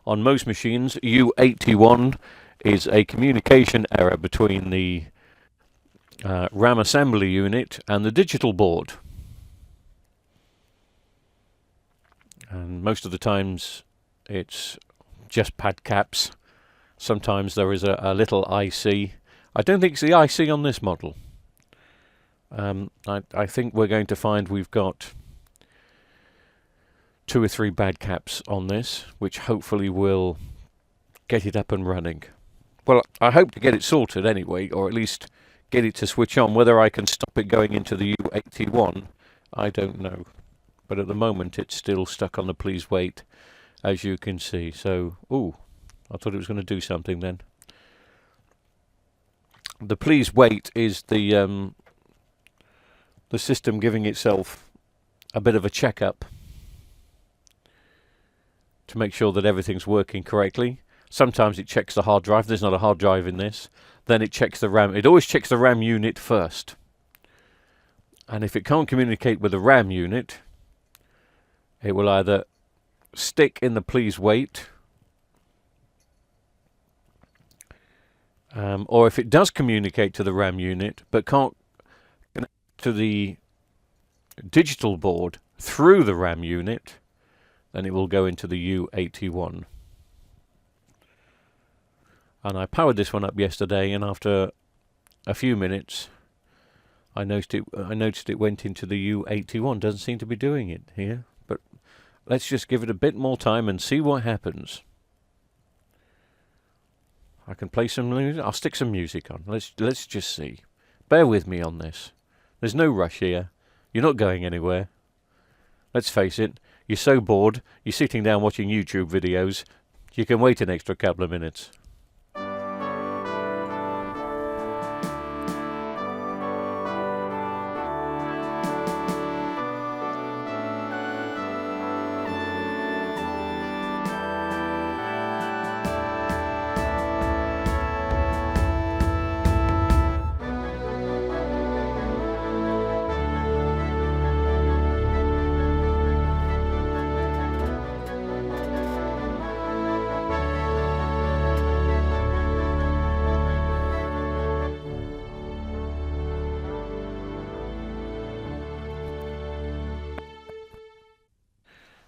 On most machines, U81 is a communication error between the RAM assembly unit and the digital board. And most of the times it's just pad caps. Sometimes there is a little IC. I don't think it's the IC on this model. I think we're going to find we've got 2 or 3 bad caps on this, which hopefully will get it up and running. Well, I hope to get it sorted anyway, or at least get it to switch on. Whether I can stop it going into the U81, I don't know. But at the moment it's still stuck on the please wait, as you can see. So, ooh, I thought it was going to do something then. The please wait is the system giving itself a bit of a checkup to make sure that everything's working correctly. Sometimes it checks the hard drive. There's not a hard drive in this. Then it checks the RAM. It always checks the RAM unit first. And if it can't communicate with the RAM unit, it will either stick in the please wait, or if it does communicate to the RAM unit but can't connect to the digital board through the RAM unit, then it will go into the U81. And I powered this one up yesterday, and after a few minutes I noticed it went into the U81. Doesn't seem to be doing it here, but let's just give it a bit more time and see what happens. I can play some music. I'll stick some music on. Let's just see. Bear with me on this. There's no rush here. You're not going anywhere. Let's face it, you're so bored, you're sitting down watching YouTube videos, you can wait an extra couple of minutes.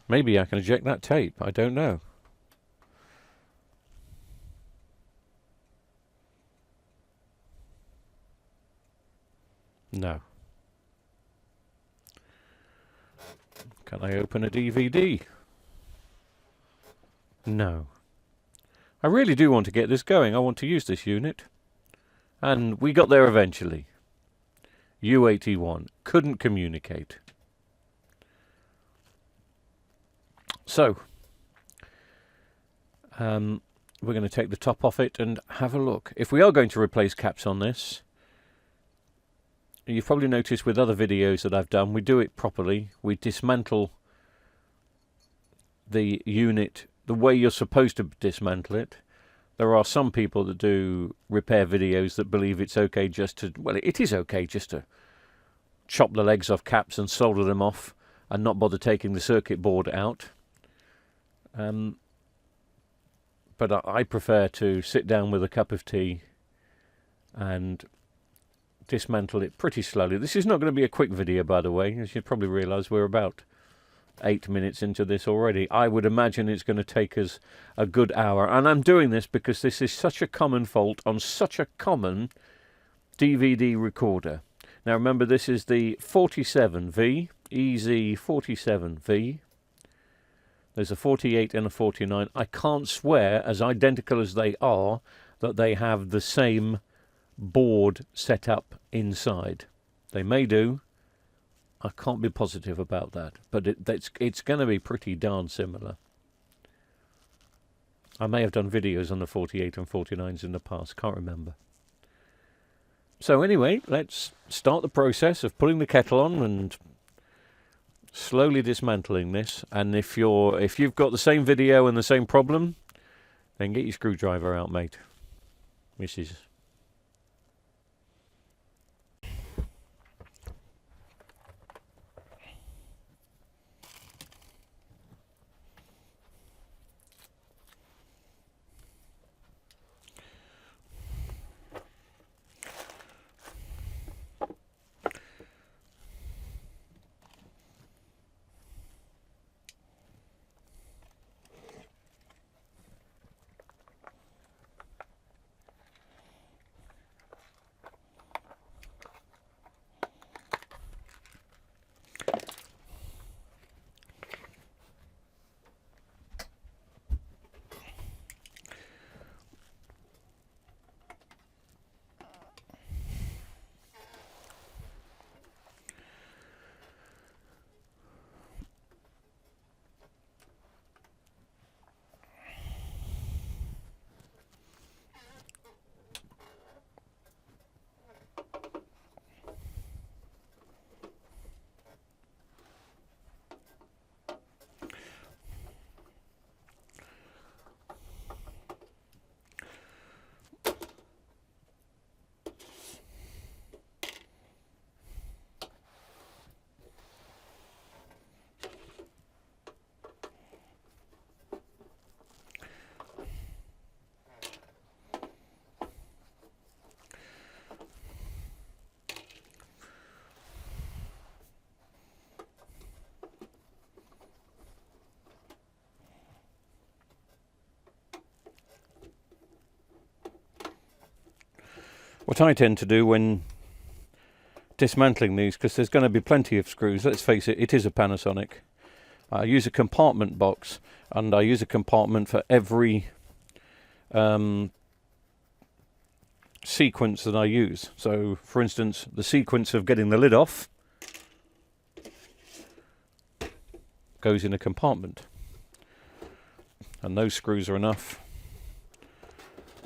Maybe I can eject that tape, I don't know. No. Can I open a DVD? No. I really do want to get this going. I want to use this unit. And we got there eventually. U81. Couldn't communicate. So, we're going to take the top off it and have a look. If we are going to replace caps on this, you've probably noticed with other videos that I've done, we do it properly. We dismantle the unit the way you're supposed to dismantle it. There are some people that do repair videos that believe it's okay just to, well, it is okay just to chop the legs off caps and solder them off and not bother taking the circuit board out. But I prefer to sit down with a cup of tea and dismantle it pretty slowly. This is not going to be a quick video, by the way. As you probably realise, we're about 8 minutes into this already. I would imagine it's going to take us a good hour. And I'm doing this because this is such a common fault on such a common DVD recorder. Now remember, this is the 47V, EZ47V. There's a 48 and a 49. I can't swear, as identical as they are, that they have the same board set up inside. They may do. I can't be positive about that, but it's going to be pretty darn similar. I may have done videos on the 48 and 49s in the past, can't remember. So anyway, let's start the process of putting the kettle on and slowly dismantling this. And if you've got the same video and the same problem, then get your screwdriver out, mate. Mrs. What I tend to do when dismantling these, because there's going to be plenty of screws, let's face it, it is a Panasonic. I use a compartment box, and I use a compartment for every sequence that I use. So, for instance, the sequence of getting the lid off goes in a compartment, and those screws are enough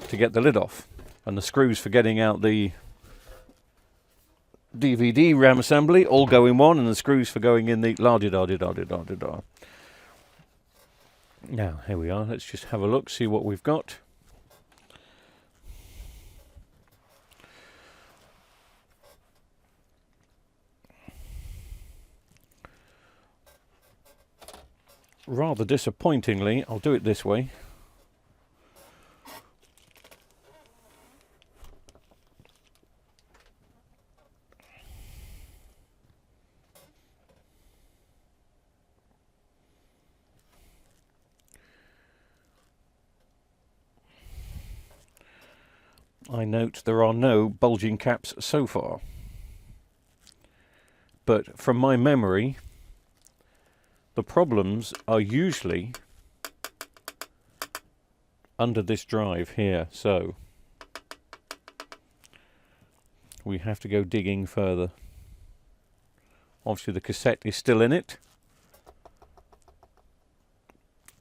to get the lid off, and the screws for getting out the DVD RAM assembly all go in one, and the screws for going in the la-di-da-di-da-di-da-di-da. Now, here we are. Let's just have a look, see what we've got. Rather disappointingly, I'll do it this way. I note there are no bulging caps so far, but from my memory the problems are usually under this drive here, so we have to go digging further. Obviously the cassette is still in it,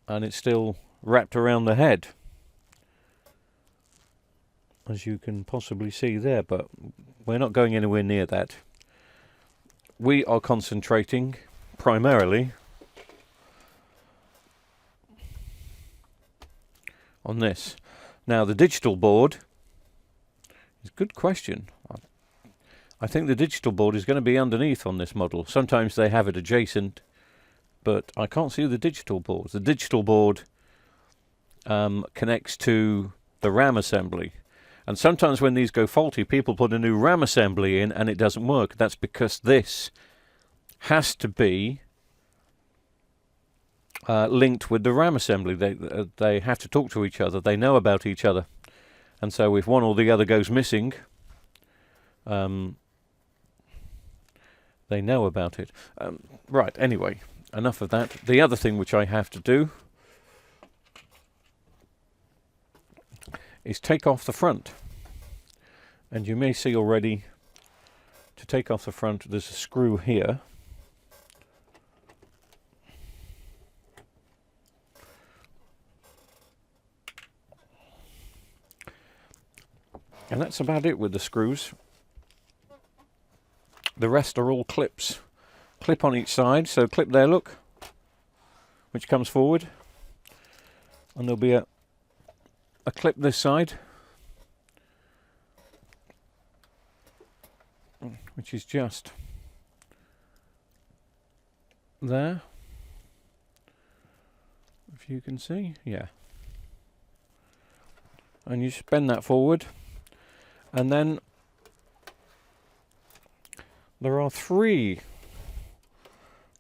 and it's still wrapped around the head, as you can possibly see there, but we're not going anywhere near that. We are concentrating primarily on this. Now, the digital board is a good question. I think the digital board is going to be underneath on this model. Sometimes they have it adjacent, but I can't see the digital board. The digital board connects to the RAM assembly. And sometimes when these go faulty, people put a new RAM assembly in and it doesn't work. That's because this has to be linked with the RAM assembly. They have to talk to each other. They know about each other. And so if one or the other goes missing, they know about it. Right, anyway, enough of that. The other thing which I have to do is take off the front. And you may see already, to take off the front, there's a screw here. And that's about it with the screws. The rest are all clips. Clip on each side, so clip there, look, which comes forward. And there'll be a clip this side, which is just there, if you can see, yeah. And you just bend that forward, and then there are 3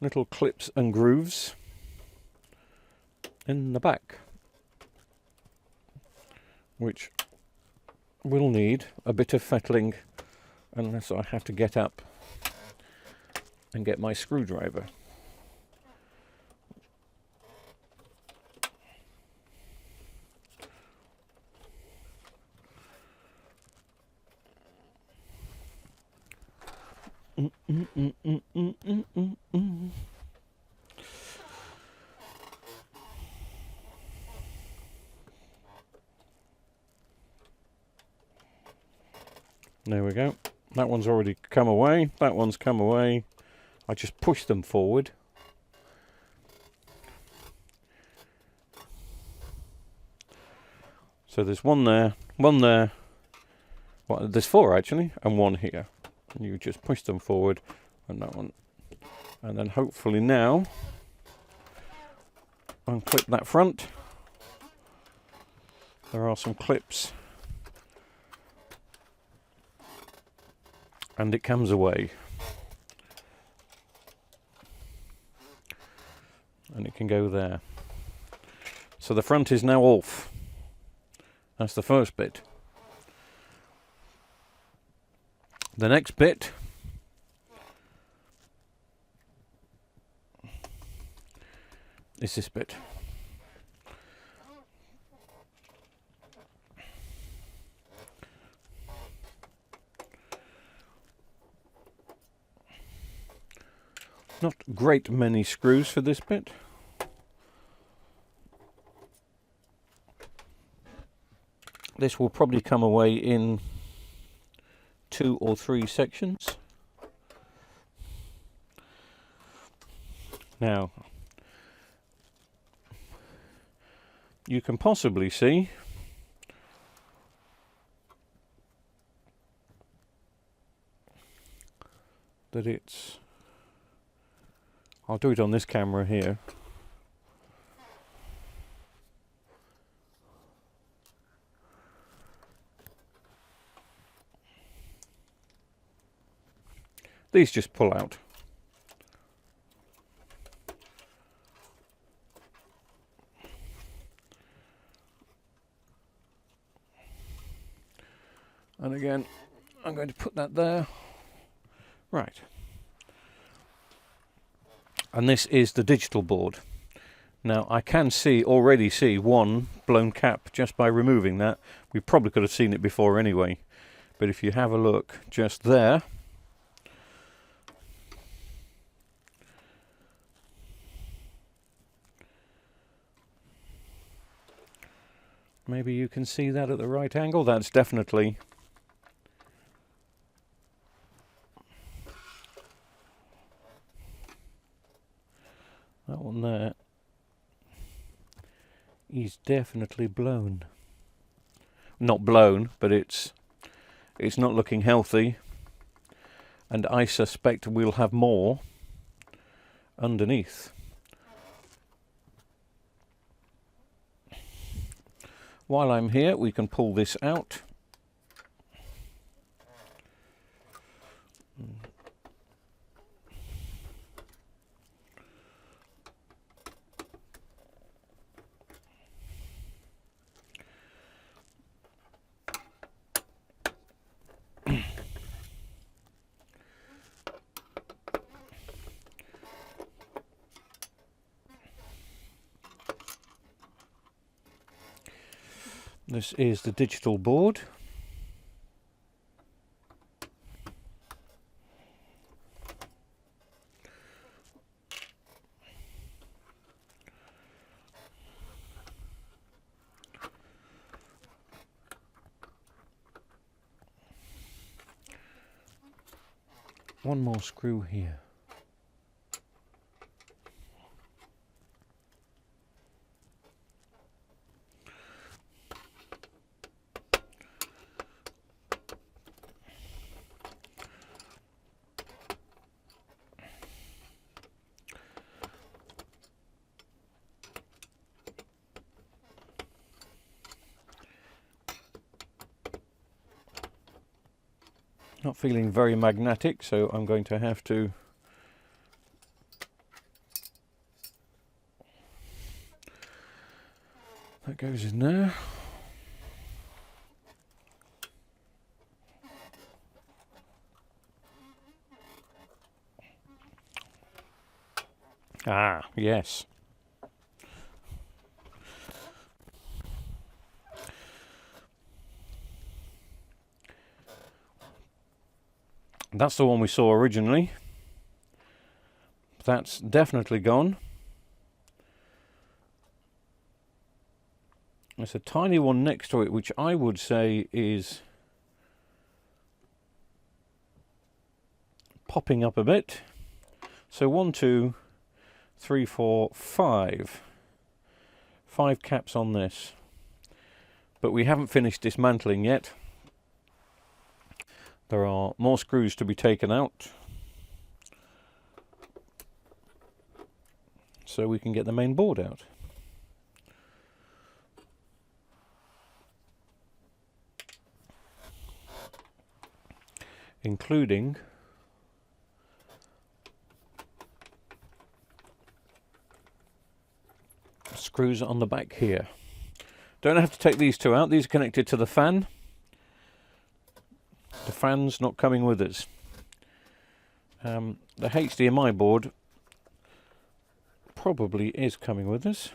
little clips and grooves in the back, which will need a bit of fettling unless I have to get up and get my screwdriver. There we go. That one's already come away. That one's come away. I just push them forward. So there's one there, well, there's 4 actually, and 1 here. And you just push them forward, and that one. And then hopefully now, unclip that front. There are some clips. And it comes away. And it can go there. So the front is now off. That's the first bit. The next bit is this bit. Not great many screws for this bit. This will probably come away in 2 or 3 sections. Now, you can possibly see that it's... I'll do it on this camera here. These just pull out. And again, I'm going to put that there. Right. And this is the digital board. Now I can already see one blown cap just by removing that. We probably could have seen it before anyway. But if you have a look just there, maybe you can see that at the right angle. That's definitely that one there is definitely blown. Not blown, but it's not looking healthy, and I suspect we'll have more underneath. While I'm here, we can pull this out. This is the digital board. One more screw here. Not feeling very magnetic, so I'm going to have to that goes in there. Ah, yes. That's the one we saw originally. That's definitely gone. There's a tiny one next to it, which I would say is popping up a bit. So 1, 2, 3, 4, 5. 5 caps on this. But we haven't finished dismantling yet. There are more screws to be taken out, so we can get the main board out. Including screws on the back here. Don't have to take these two out. These are connected to the fan. The fan's not coming with us. The HDMI board probably is coming with us.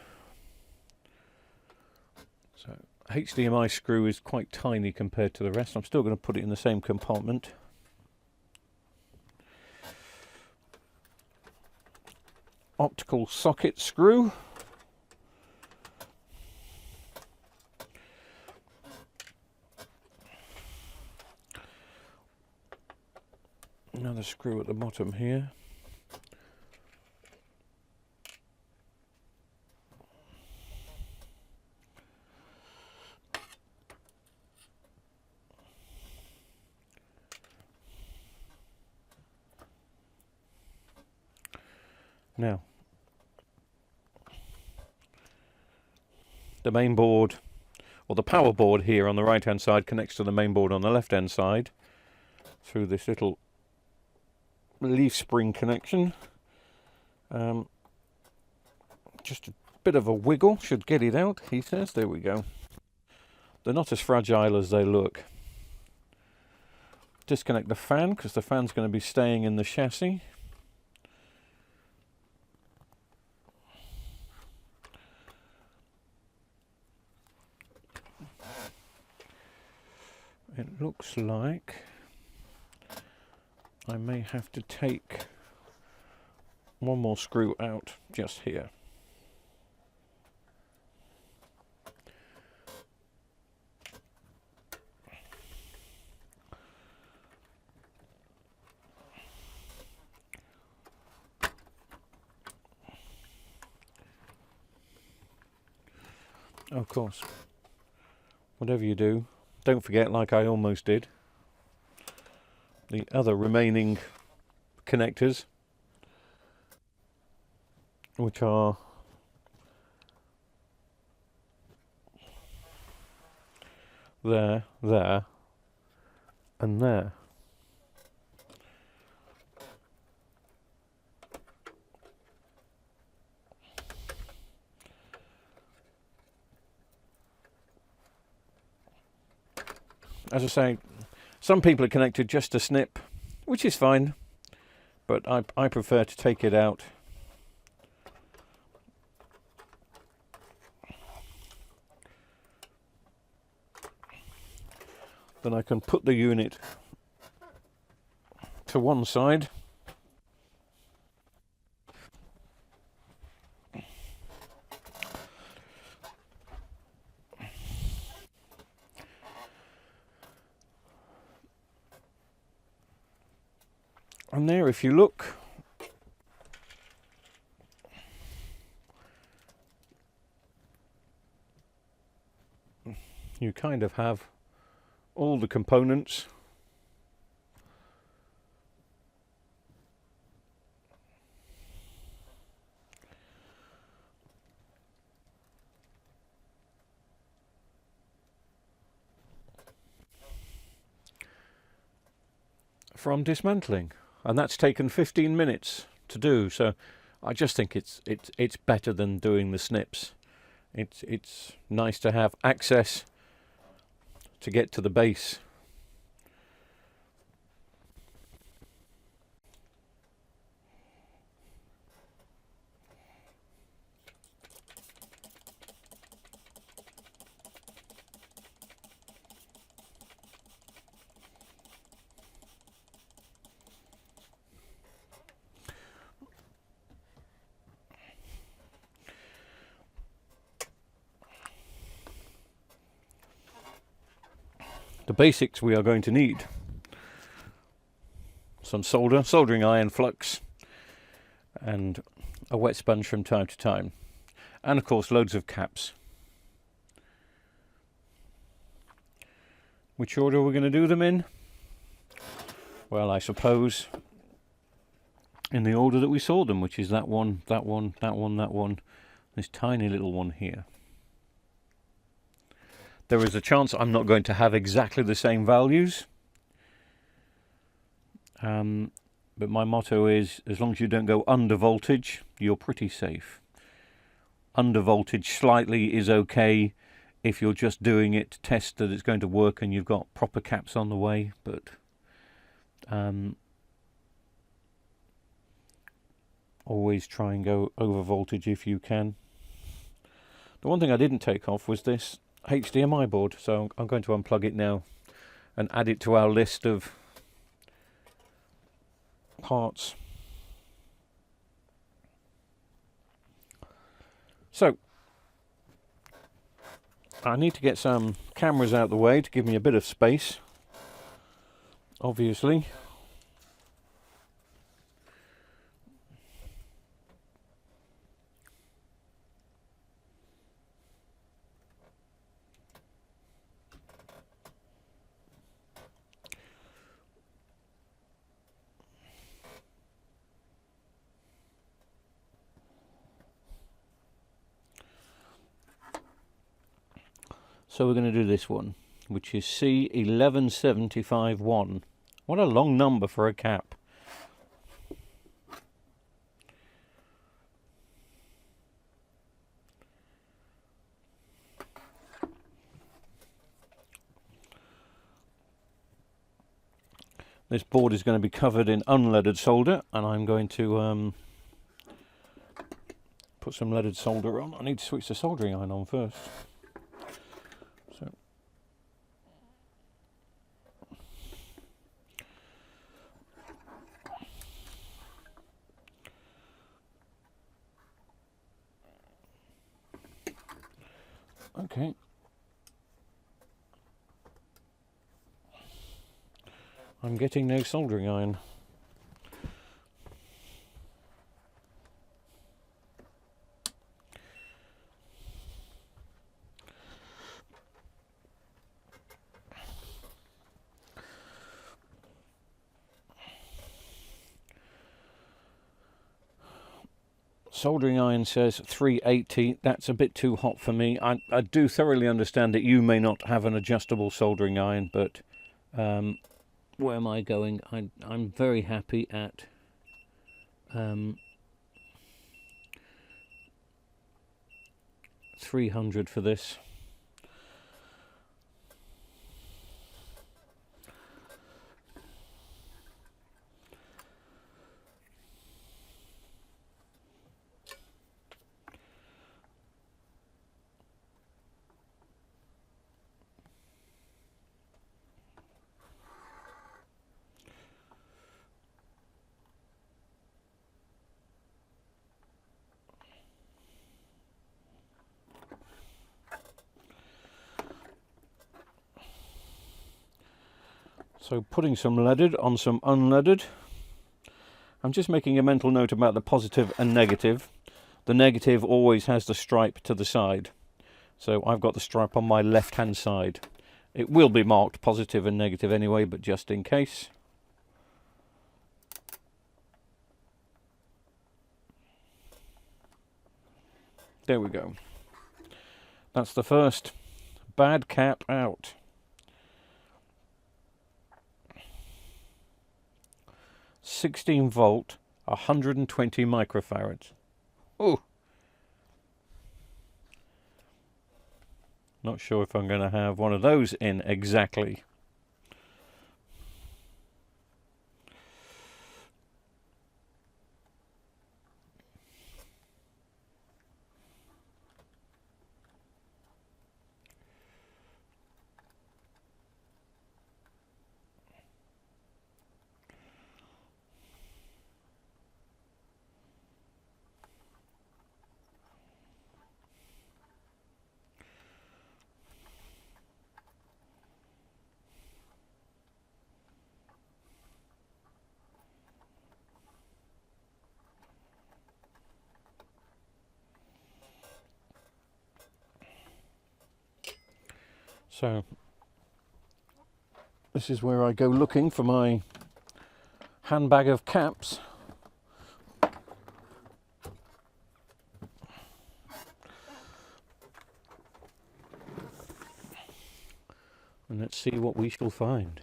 So HDMI screw is quite tiny compared to the rest. I'm still going to put it in the same compartment. Optical socket screw. Another screw at the bottom here. Now, the main board, or the power board here on the right hand side, connects to the main board on the left hand side through this little leaf spring connection. Just a bit of a wiggle should get it out, he says. There we go. They're not as fragile as they look. Disconnect the fan, because the fan's going to be staying in the chassis. It looks like I may have to take one more screw out just here. Of course, whatever you do, don't forget, like I almost did, the other remaining connectors, which are there, there, and there. As I say, some people are connected just to snip, which is fine, but I prefer to take it out. Then I can put the unit to one side. And there, if you look, you kind of have all the components. From dismantling. And that's taken 15 minutes to do, so I just think it's better than doing the snips. It's nice to have access to get to the base. The basics we are going to need: some soldering iron flux, and a wet sponge from time to time, and of course loads of caps. Which order we're going to do them in? Well, I suppose in the order that we saw them, which is that one, that one, that one, that one, this tiny little one here. There is a chance I'm not going to have exactly the same values, but my motto is, as long as you don't go under voltage, you're pretty safe. Under voltage slightly is okay if you're just doing it to test that it's going to work and you've got proper caps on the way, but Always try and go over voltage if you can. The one thing I didn't take off was this HDMI board, so I'm going to unplug it now and add it to our list of parts. So I need to get some cameras out of the way to give me a bit of space, obviously. So we're going to do this one, which is C1175-1. What a long number for a cap. This board is going to be covered in unleaded solder, and I'm going to put some leaded solder on. I need to switch the soldering iron on first. Okay. I'm getting no soldering iron. Soldering iron says 380. That's a bit too hot for me. I do thoroughly understand that you may not have an adjustable soldering iron, but where am I going? I'm very happy at 300 for this. So putting some leaded on some unleaded. I'm just making a mental note about the positive and negative. The negative always has the stripe to the side. So I've got the stripe on my left hand side. It will be marked positive and negative anyway, but just in case. There we go. That's the first bad cap out. (16 volt, 120 microfarads. Oh, not sure if I'm going to have one of those in exactly. So this is where I go looking for my handbag of caps. And let's see what we shall find.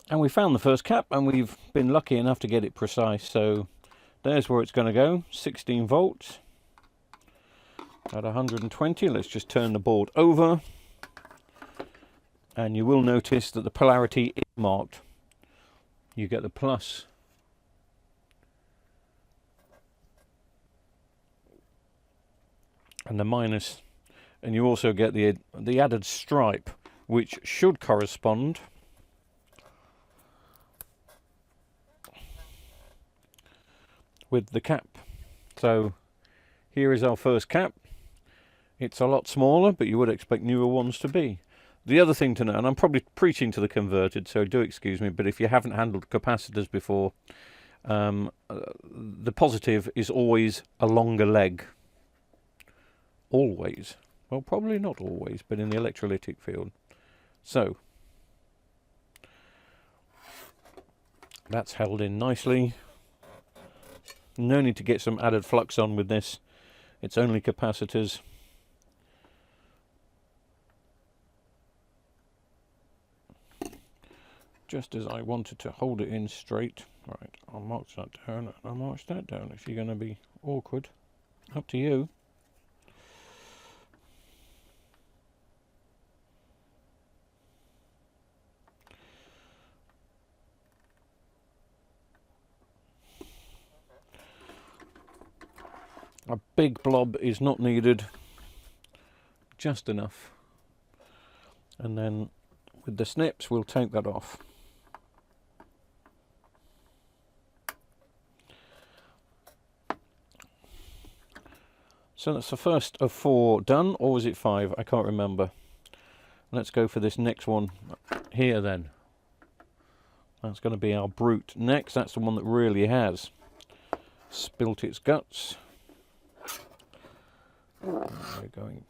And we found the first cap, and we've been lucky enough to get it precise, so There's where it's going to go, 16 volts at 120. Let's just turn the board over, and you will notice that the polarity is marked. You get the plus and the minus, and you also get the added stripe, which should correspond with the cap. So here is our first cap. It's a lot smaller, but you would expect newer ones to be. The other thing to know, and I'm probably preaching to the converted, so do excuse me, but if you haven't handled capacitors before, the positive is always a longer leg. Always. Well, probably not always, but in the electrolytic field. So that's held in nicely. No need to get some added flux on with this. It's only capacitors. Just as I wanted to hold it in straight. Right, I'll mark that down, and I'll mark that down if you're going to be awkward. Up to you. A big blob is not needed, just enough. And then with the snips we'll take that off. So that's the first of 4 done, or was it 5? I can't remember. Let's go for this next one here then. That's going to be our brute next. That's the one that really has spilt its guts. We're going.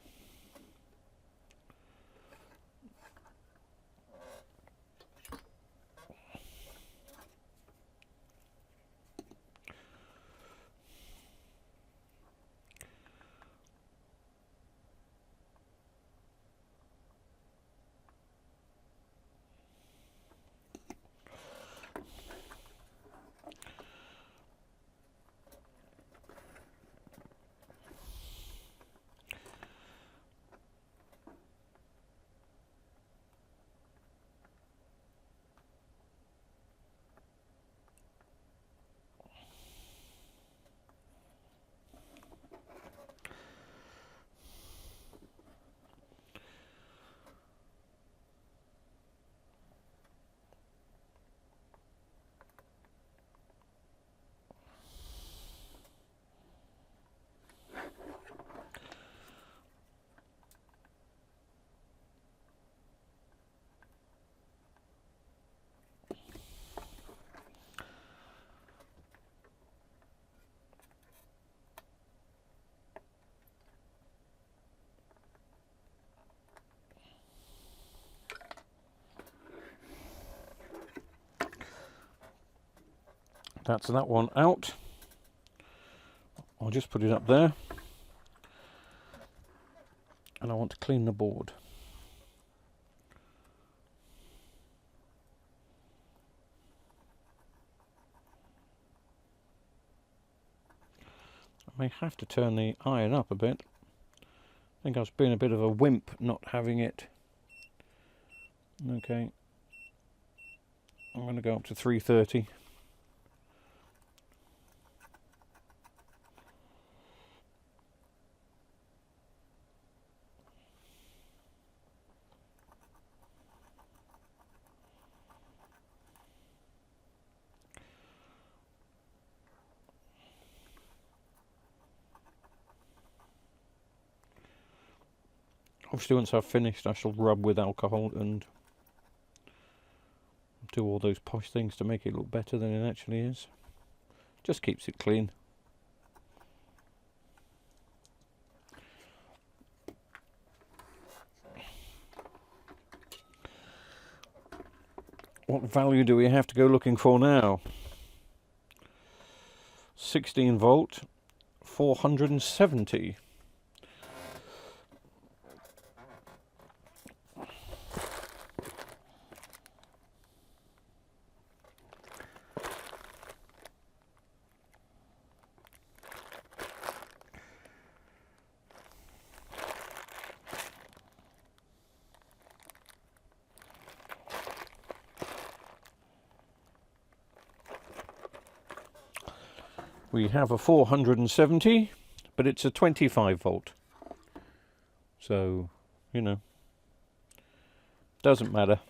That's that one out. I'll just put it up there. And I want to clean the board. I may have to turn the iron up a bit. I think I was being a bit of a wimp not having it. Okay. I'm going to go up to 330. Obviously once I've finished I shall rub with alcohol and do all those posh things to make it look better than it actually is. Just keeps it clean. What value do we have to go looking for now? 16 volt, 470. We have a 470, but it's a 25 volt. So, you know, doesn't matter.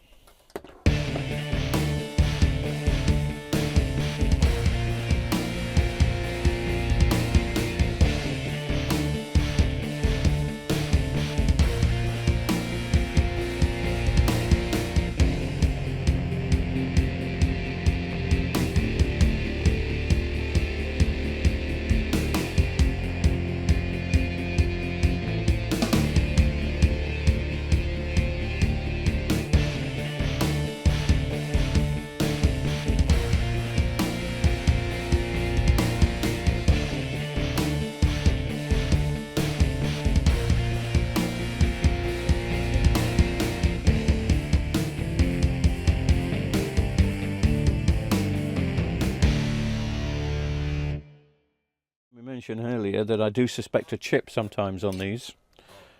Mentioned earlier that I do suspect a chip sometimes on these,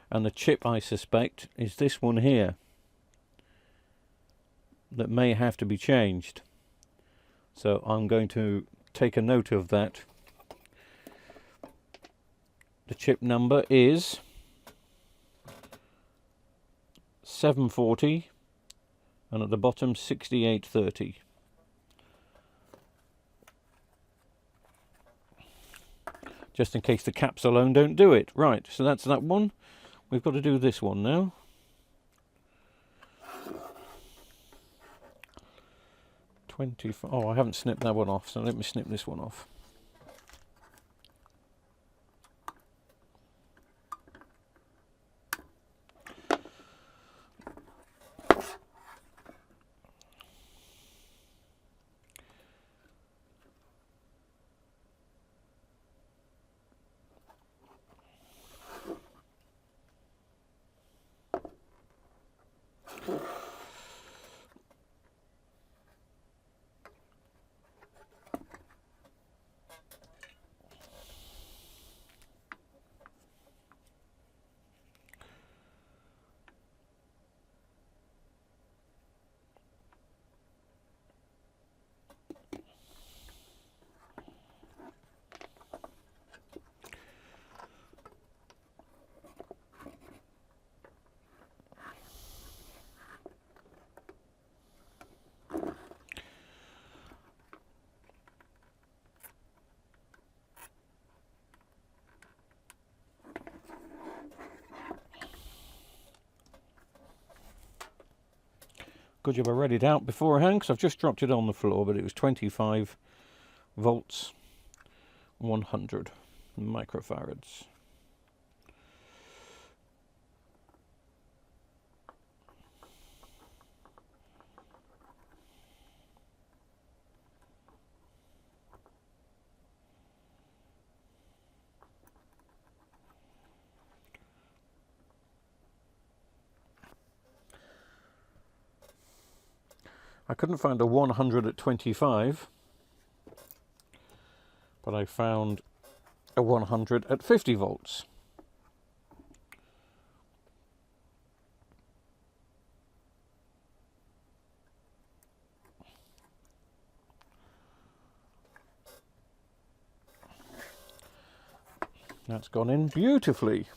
and the chip I suspect is this one here that may have to be changed. So I'm going to take a note of that. The chip number is 740 and at the bottom 6830. Just in case the caps alone don't do it. Right, so that's that one. We've got to do this one now. Oh, I haven't snipped that one off, so let me snip this one off. Good job I read it out beforehand, because I've just dropped it on the floor, but it was 25 volts, 100 microfarads. I couldn't find a 100 at 25, but I found a 100 at 50 volts. That's gone in beautifully.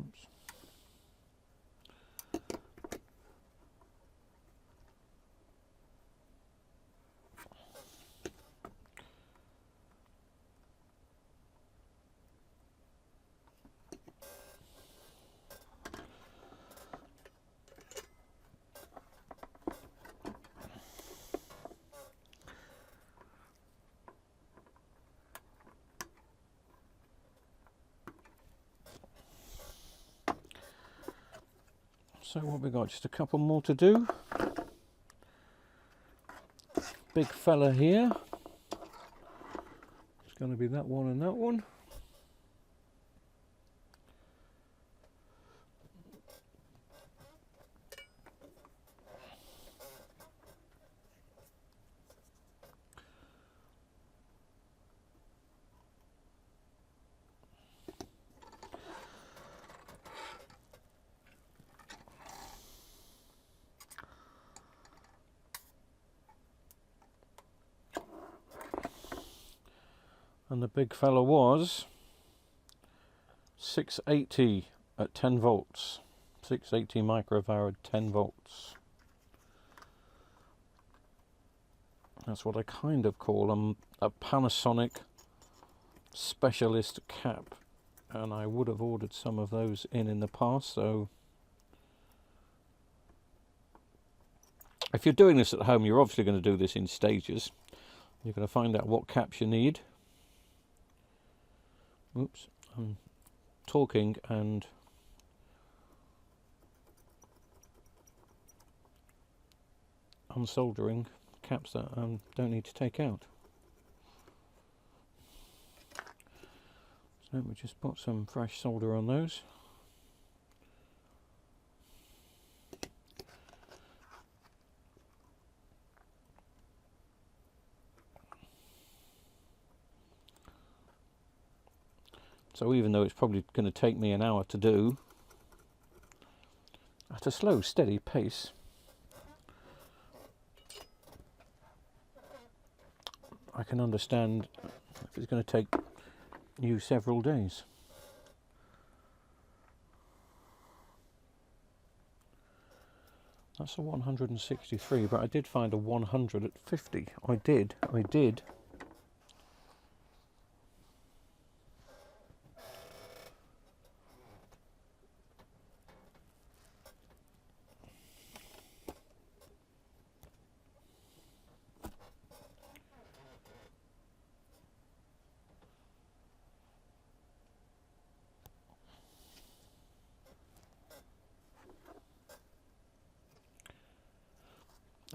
Oops. So what we got? Just a couple more to do. Big fella here. It's going to be that one and that one. And the big fella was 680 at 10 volts. 680 microfarad, 10 volts. That's what I kind of call a Panasonic specialist cap. And I would have ordered some of those in the past, so if you're doing this at home, you're obviously going to do this in stages. You're going to find out what caps you need. Oops, I'm talking and unsoldering caps that I don't need to take out. So we just put some fresh solder on those. So even though it's probably going to take me an hour to do, at a slow, steady pace, I can understand if it's going to take you several days. That's a 163, but I did find a 100 at 50. I did.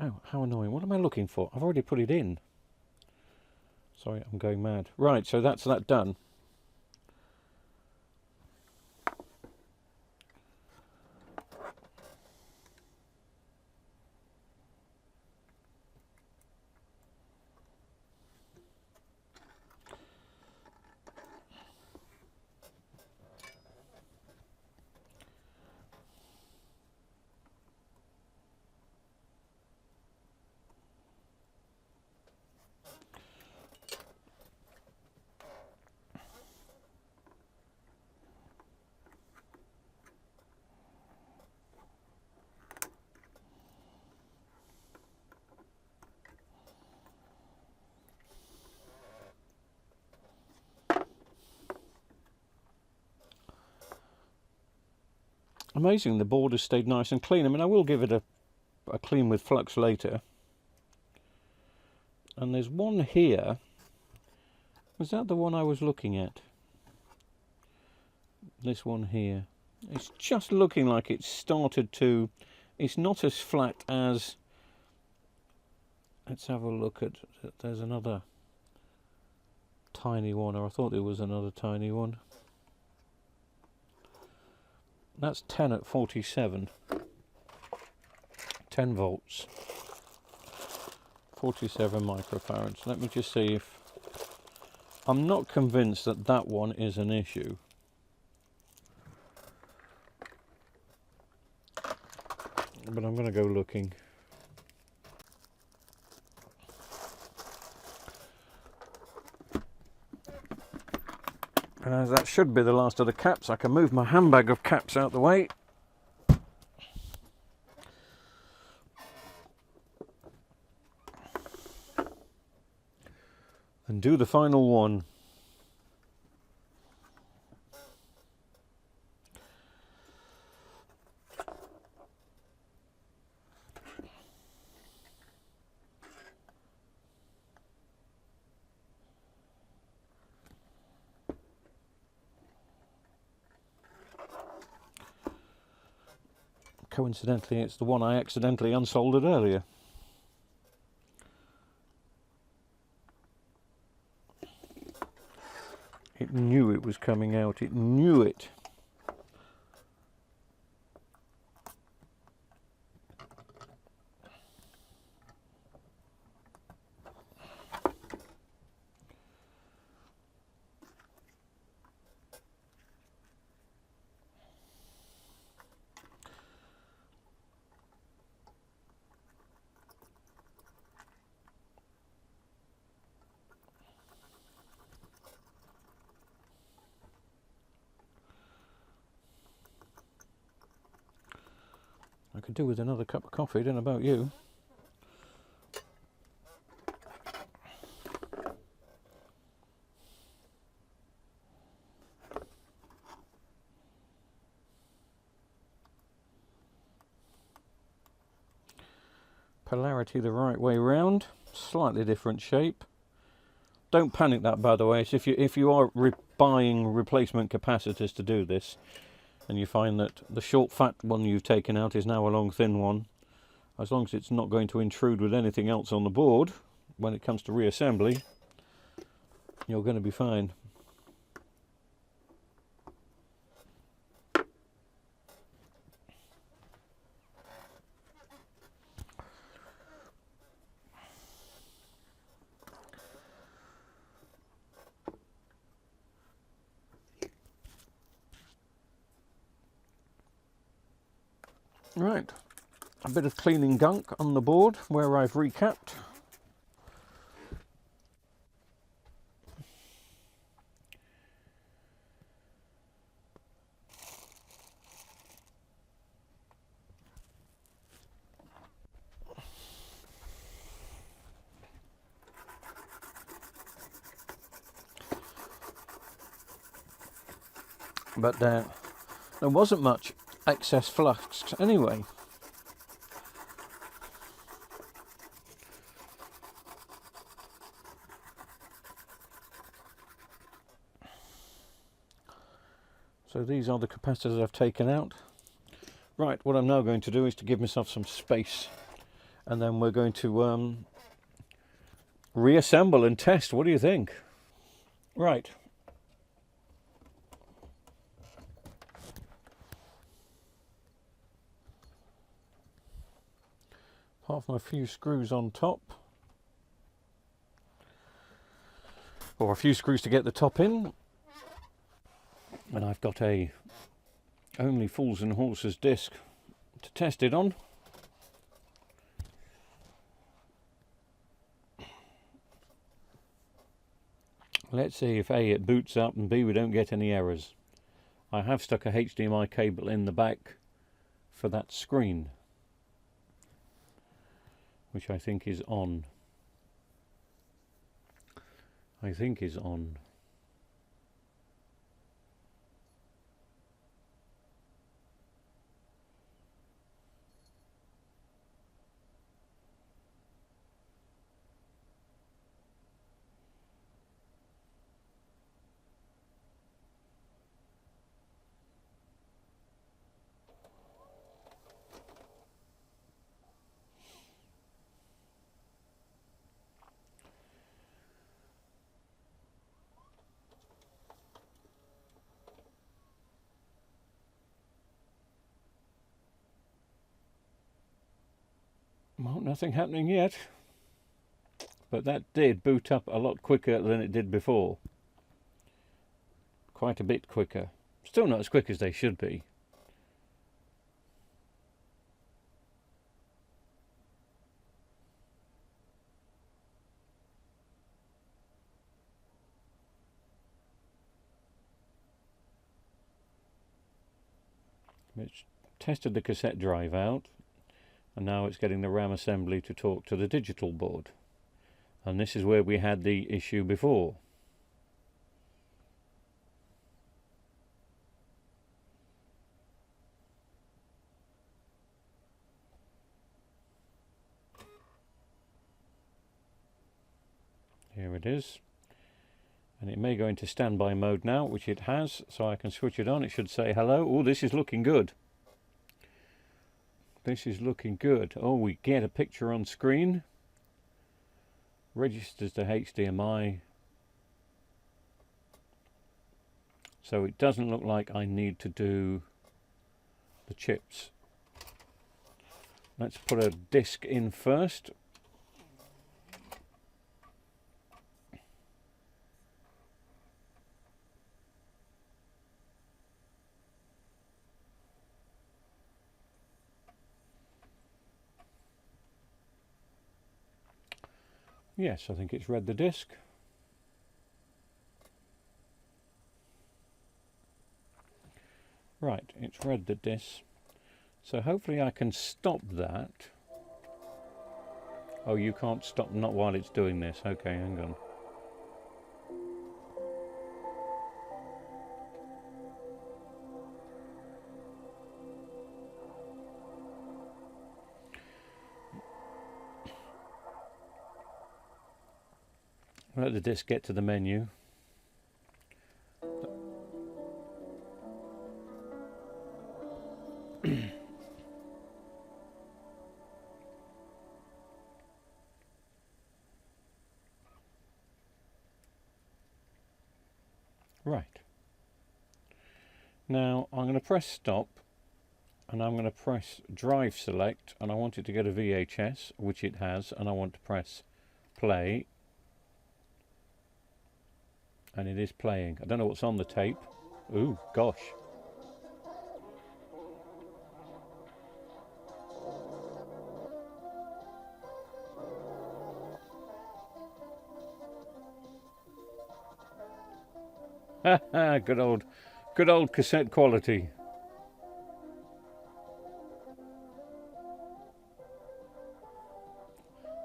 Oh, how annoying. What am I looking for? I've already put it in. Sorry, I'm going mad. Right, so that's that done. Amazing, the board has stayed nice and clean. I mean, I will give it a clean with flux later. And there's one here. Was that the one I was looking at? This one here. It's just looking like it's started to... It's not as flat as... Let's have a look at... There's another tiny one, or I thought there was another tiny one. That's 10 at 47. 10 volts. 47 microfarads. Let me just see if... I'm not convinced that that one is an issue. But I'm going to go looking. And as that should be the last of the caps, I can move my handbag of caps out the way. And do the final one. Coincidentally, it's the one I accidentally unsoldered earlier. It knew it was coming out, it knew it. I could do with another cup of coffee, don't know about you. Polarity the right way round, slightly different shape. Don't panic that, by the way. So if you are buying replacement capacitors to do this, and you find that the short fat one you've taken out is now a long thin one, as long as it's not going to intrude with anything else on the board when it comes to reassembly, you're going to be fine. Right, a bit of cleaning gunk on the board where I've recapped. But there wasn't much excess flux anyway. So these are the capacitors I've taken out. Right, what I'm now going to do is to give myself some space, and then we're going to reassemble and test. What do you think? Right. Apart from a few screws on top, or a few screws to get the top in, and I've got a Only Fools and Horses disc to test it on. Let's see if A, it boots up, and B, we don't get any errors. I have stuck a HDMI cable in the back for that screen, which I think is on. I think is on. Well, nothing happening yet, but that did boot up a lot quicker than it did before. Quite a bit quicker. Still not as quick as they should be. It's tested the cassette drive out, and now it's getting the RAM assembly to talk to the digital board. And this is where we had the issue before. Here it is. And it may go into standby mode now, which it has, so I can switch it on. It should say hello. Oh, this is looking good. This is looking good. Oh, we get a picture on screen. Registers to HDMI. So it doesn't look like I need to do the chips. Let's put a disc in first. Yes, I think it's read the disc. Right, it's read the disc. So hopefully I can stop that. Oh, you can't stop, not while it's doing this. Okay, hang on. Let the disc get to the menu. Right. Now I'm going to press stop and I'm going to press drive select, and I want it to go to VHS, which it has, and I want to press play, and it is playing. I don't know what's on the tape. Ooh, gosh. good old cassette quality.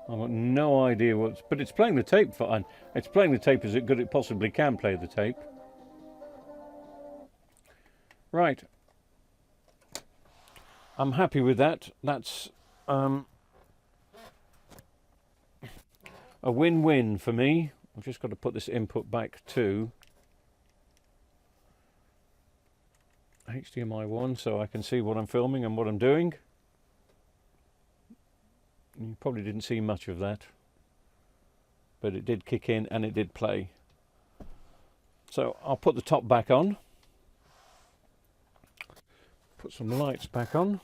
I've got no idea what's, but it's playing the tape fine. It's playing the tape as good as it possibly can play the tape. Right. I'm happy with that. That's a win-win for me. I've just got to put this input back to HDMI 1 so I can see what I'm filming and what I'm doing. You probably didn't see much of that, but it did kick in and it did play. So I'll put the top back on, put some lights back on.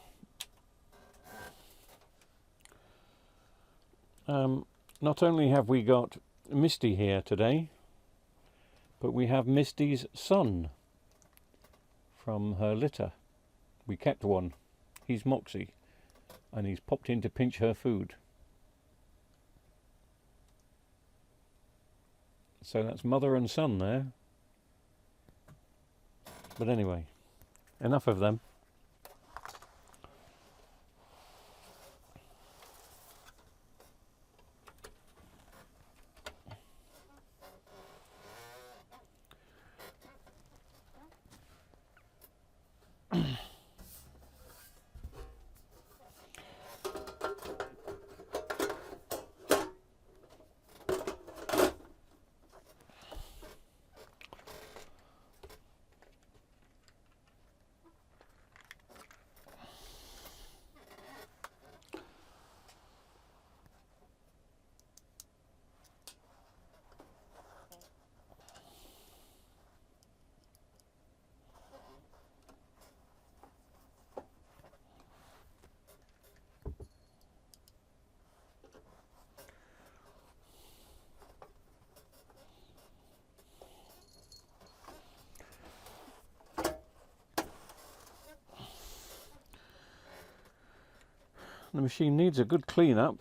Not only have we got Misty here today, but we have Misty's son from her litter. We kept one. He's Moxie, and he's popped in to pinch her food. So that's mother and son there. But anyway, enough of them. The machine needs a good clean up.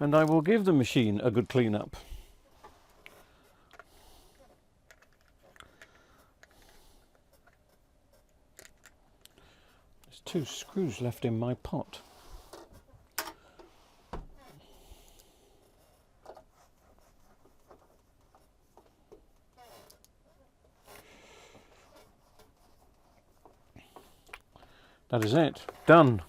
And I will give the machine a good clean up. There's 2 screws left in my pot. that is it. Done.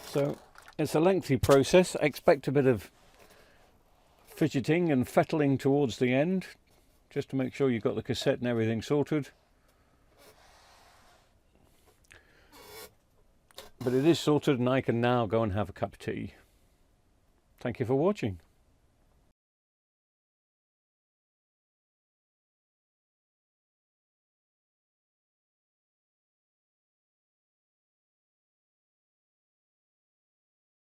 So it's a lengthy process. Expect a bit of fidgeting and fettling towards the end, just to make sure you've got the cassette and everything sorted. But it is sorted, and I can now go and have a cup of tea. Thank you for watching.